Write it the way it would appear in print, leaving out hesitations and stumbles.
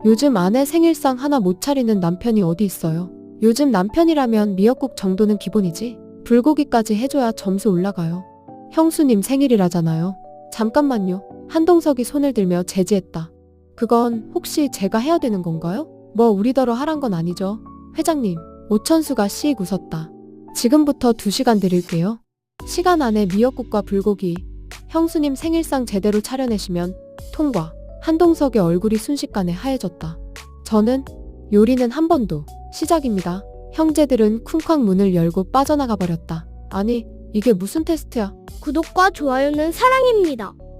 요즘 아내 생일상 하나 못 차리는 남편이 어디 있어요. 요즘 남편이라면 미역국 정도는 기본이지. 불고기까지 해줘야 점수 올라가요. 형수님 생일이라잖아요. 잠깐만요. 한동석이 손을 들며 제지했다. 그건 혹시 제가 해야 되는 건가요? 뭐 우리더러 하란 건 아니죠. 회장님, 오천수가 씩 웃었다. 지금부터 2시간 드릴게요. 시간 안에 미역국과 불고기, 형수님 생일상 제대로 차려내시면 통과. 한동석의 얼굴이 순식간에 하얘졌다. 저는 요리는 한 번도. 시작입니다. 형제들은 쿵쾅 문을 열고 빠져나가 버렸다. 아니, 이게 무슨 테스트야? 구독과 좋아요는 사랑입니다.